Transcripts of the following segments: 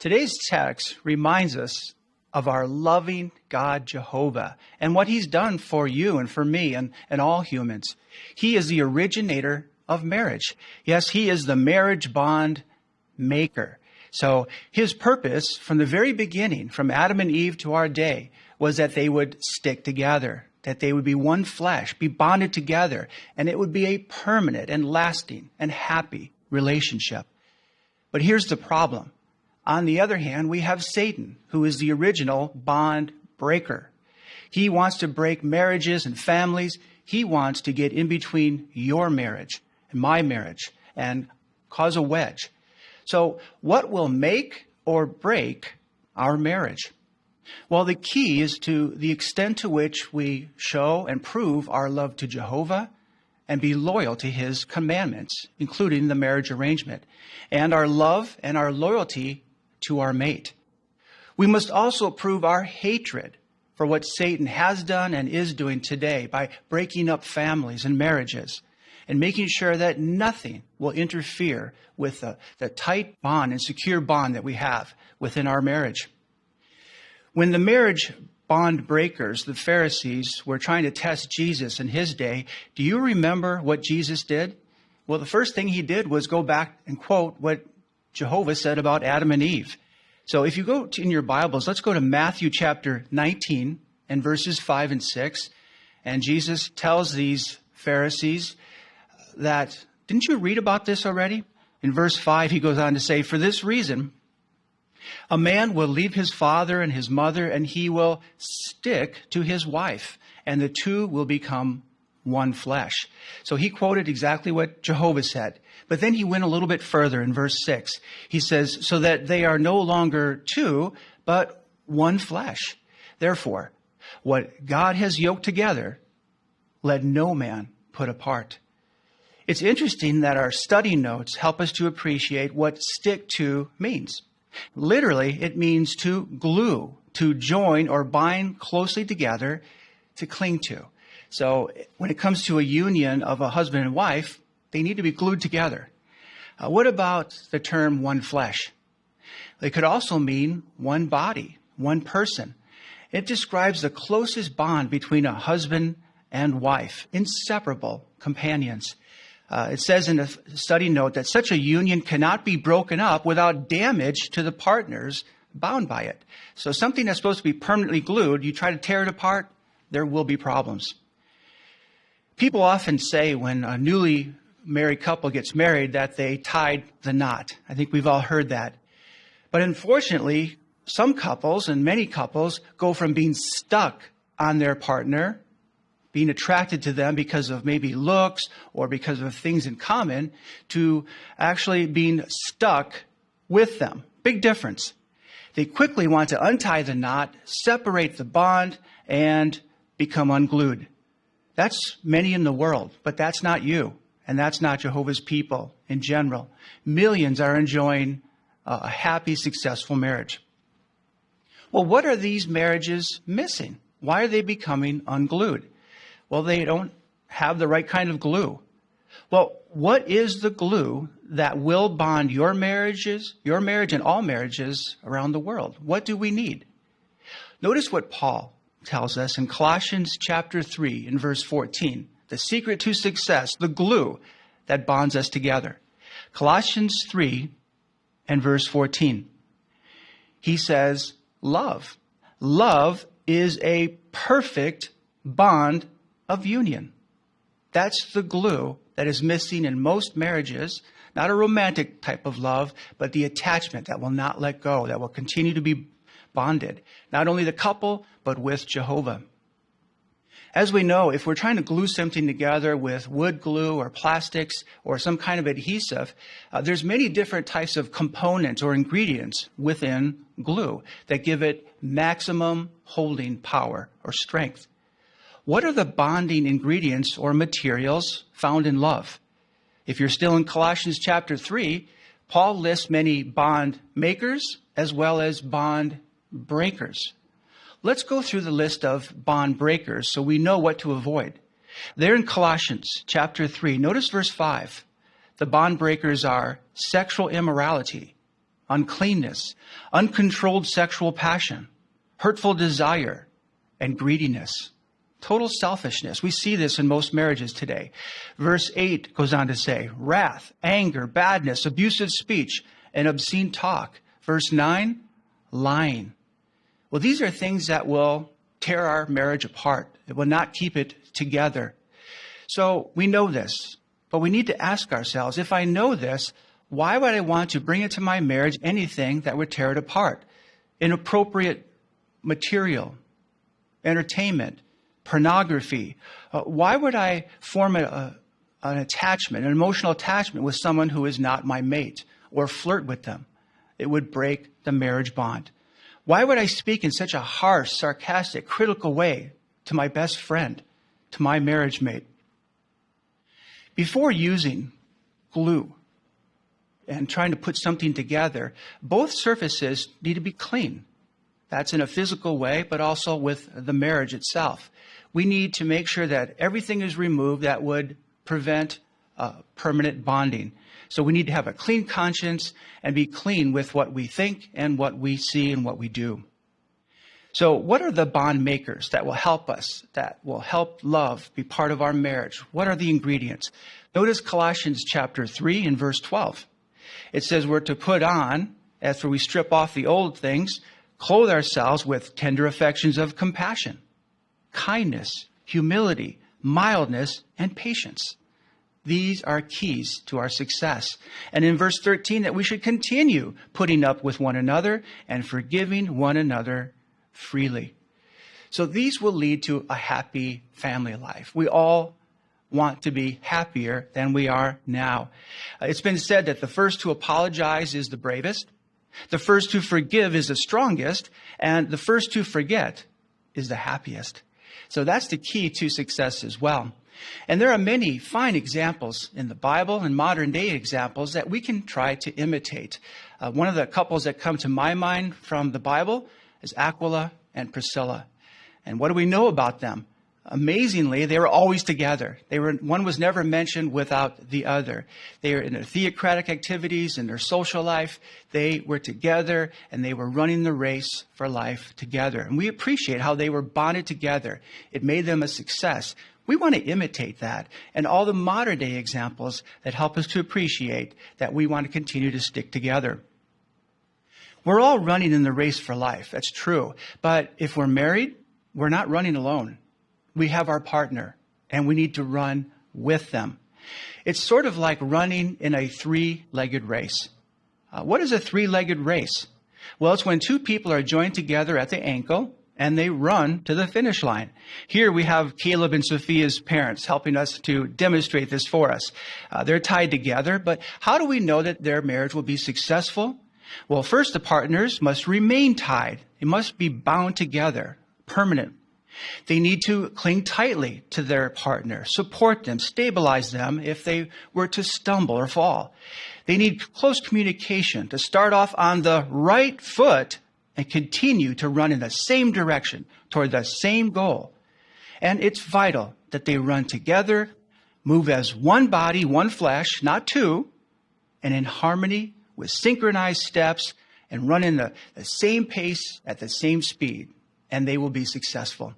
Today's text reminds us of our loving God, Jehovah, and what he's done for you and for me and all humans. He is the originator of marriage. Yes, he is the marriage bond maker. So his purpose from the very beginning, from Adam and Eve to our day, was that they would stick together, that they would be one flesh, be bonded together, and it would be a permanent and lasting and happy relationship. But here's the problem. On the other hand, we have Satan, who is the original bond breaker. He wants to break marriages and families. He wants to get in between your marriage and my marriage and cause a wedge. So what will make or break our marriage? Well, the key is to the extent to which we show and prove our love to Jehovah and be loyal to his commandments, including the marriage arrangement, and our love and our loyalty to our mate. We must also prove our hatred for what Satan has done and is doing today by breaking up families and marriages and making sure that nothing will interfere with the tight bond and secure bond that we have within our marriage. When the marriage bond breakers, the Pharisees, were trying to test Jesus in his day, do you remember what Jesus did? Well, the first thing he did was go back and quote what Jehovah said about Adam and Eve. So if you go in your Bibles, let's go to Matthew chapter 19 and verses 5 and 6. And Jesus tells these Pharisees that, didn't you read about this already? In verse 5, he goes on to say, for this reason, a man will leave his father and his mother, and he will stick to his wife, and the two will become one flesh. So he quoted exactly what Jehovah said. But then he went a little bit further in verse 6. He says, so that they are no longer two, but one flesh. Therefore, what God has yoked together, let no man put apart. It's interesting that our study notes help us to appreciate what stick to means. Literally, it means to glue, to join or bind closely together, to cling to. So when it comes to a union of a husband and wife, they need to be glued together. What about the term one flesh? It could also mean one body, one person. It describes the closest bond between a husband and wife, inseparable companions. It says in a study note that such a union cannot be broken up without damage to the partners bound by it. So something that's supposed to be permanently glued, you try to tear it apart, there will be problems. People often say when a newly married couple gets married that they tied the knot. I think we've all heard that. But unfortunately, some couples and many couples go from being stuck on their partner, being attracted to them because of maybe looks or because of things in common, to actually being stuck with them. Big difference. They quickly want to untie the knot, separate the bond, and become unglued. That's many in the world, but that's not you, and that's not Jehovah's people in general. Millions are enjoying a happy, successful marriage. Well, what are these marriages missing? Why are they becoming unglued? Well, they don't have the right kind of glue. Well, what is the glue that will bond your marriage and all marriages around the world? What do we need? Notice what Paul tells us in Colossians chapter 3 in verse 14. The secret to success, the glue that bonds us together. Colossians 3 and verse 14. He says, love. Love is a perfect bond of union. That's the glue that is missing in most marriages, not a romantic type of love, but the attachment that will not let go, that will continue to be bonded, not only the couple, but with Jehovah. As we know, if we're trying to glue something together with wood glue or plastics or some kind of adhesive, there's many different types of components or ingredients within glue that give it maximum holding power or strength. What are the bonding ingredients or materials found in love? If you're still in Colossians chapter 3, Paul lists many bond makers as well as bond breakers. Let's go through the list of bond breakers so we know what to avoid. There in Colossians chapter 3, notice verse 5. The bond breakers are sexual immorality, uncleanness, uncontrolled sexual passion, hurtful desire, and greediness. Total selfishness. We see this in most marriages today. Verse 8 goes on to say, wrath, anger, badness, abusive speech, and obscene talk. Verse 9, lying. Well, these are things that will tear our marriage apart. It will not keep it together. So we know this, but we need to ask ourselves, if I know this, why would I want to bring into my marriage anything that would tear it apart? Inappropriate material, entertainment, pornography. Why would I form an attachment, an emotional attachment with someone who is not my mate or flirt with them? It would break the marriage bond. Why would I speak in such a harsh, sarcastic, critical way to my best friend, to my marriage mate? Before using glue and trying to put something together, both surfaces need to be clean. That's in a physical way, but also with the marriage itself. We need to make sure that everything is removed that would prevent permanent bonding. So we need to have a clean conscience and be clean with what we think and what we see and what we do. So what are the bond makers that will help us, that will help love be part of our marriage? What are the ingredients? Notice Colossians chapter 3 and verse 12. It says we're to put on, after we strip off the old things, clothe ourselves with tender affections of compassion, kindness, humility, mildness, and patience. These are keys to our success. And in verse 13, that we should continue putting up with one another and forgiving one another freely. So these will lead to a happy family life. We all want to be happier than we are now. It's been said that the first to apologize is the bravest, the first to forgive is the strongest, and the first to forget is the happiest. So that's the key to success as well. And there are many fine examples in the Bible and modern day examples that we can try to imitate. One of the couples that come to my mind from the Bible is Aquila and Priscilla. And what do we know about them? Amazingly, they were always together. One was never mentioned without the other. They were in their theocratic activities, in their social life. They were together and they were running the race for life together. And we appreciate how they were bonded together. It made them a success. We want to imitate that and all the modern day examples that help us to appreciate that we want to continue to stick together. We're all running in the race for life. That's true. But if we're married, we're not running alone. We have our partner, and we need to run with them. It's sort of like running in a three-legged race. What is a three-legged race? Well, it's when two people are joined together at the ankle, and they run to the finish line. Here we have Caleb and Sophia's parents helping us to demonstrate this for us. They're tied together, but how do we know that their marriage will be successful? Well, first, the partners must remain tied. They must be bound together, permanent. They need to cling tightly to their partner, support them, stabilize them if they were to stumble or fall. They need close communication to start off on the right foot and continue to run in the same direction toward the same goal. And it's vital that they run together, move as one body, one flesh, not two, and in harmony with synchronized steps and run in the same pace at the same speed, and they will be successful.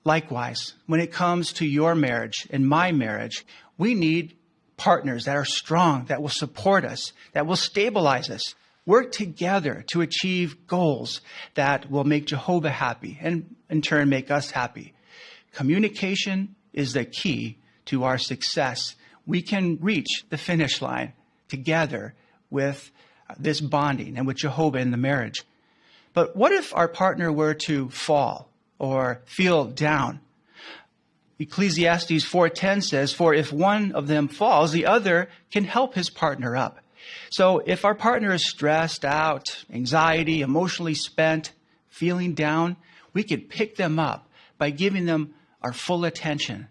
Likewise, when it comes to your marriage and my marriage, we need partners that are strong, that will support us, that will stabilize us, work together to achieve goals that will make Jehovah happy and in turn make us happy. Communication is the key to our success. We can reach the finish line together with this bonding and with Jehovah in the marriage. But what if our partner were to fall or feel down? Ecclesiastes 4:10 says, "For if one of them falls, the other can help his partner up." So if our partner is stressed out, anxiety, emotionally spent, feeling down, we can pick them up by giving them our full attention.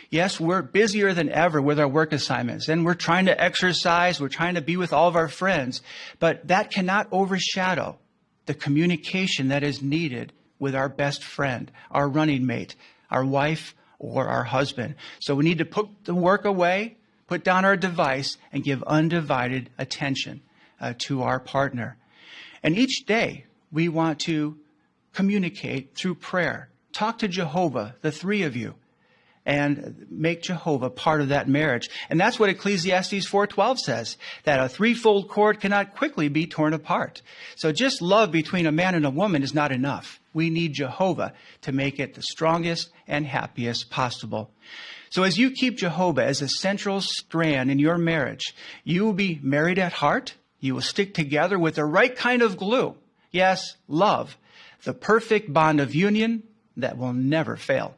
Yes, we're busier than ever with our work assignments, and we're trying to exercise, we're trying to be with all of our friends, but that cannot overshadow the communication that is needed with our best friend, our running mate, our wife, or our husband. So we need to put the work away, put down our device, and give undivided attention. to our partner. And each day we want to communicate through prayer. Talk to Jehovah, the three of you, and make Jehovah part of that marriage. And that's what Ecclesiastes 4:12 says, that a threefold cord cannot quickly be torn apart. So just love between a man and a woman is not enough. We need Jehovah to make it the strongest and happiest possible. So as you keep Jehovah as a central strand in your marriage, you will be married at heart. You will stick together with the right kind of glue. Yes, love, the perfect bond of union that will never fail.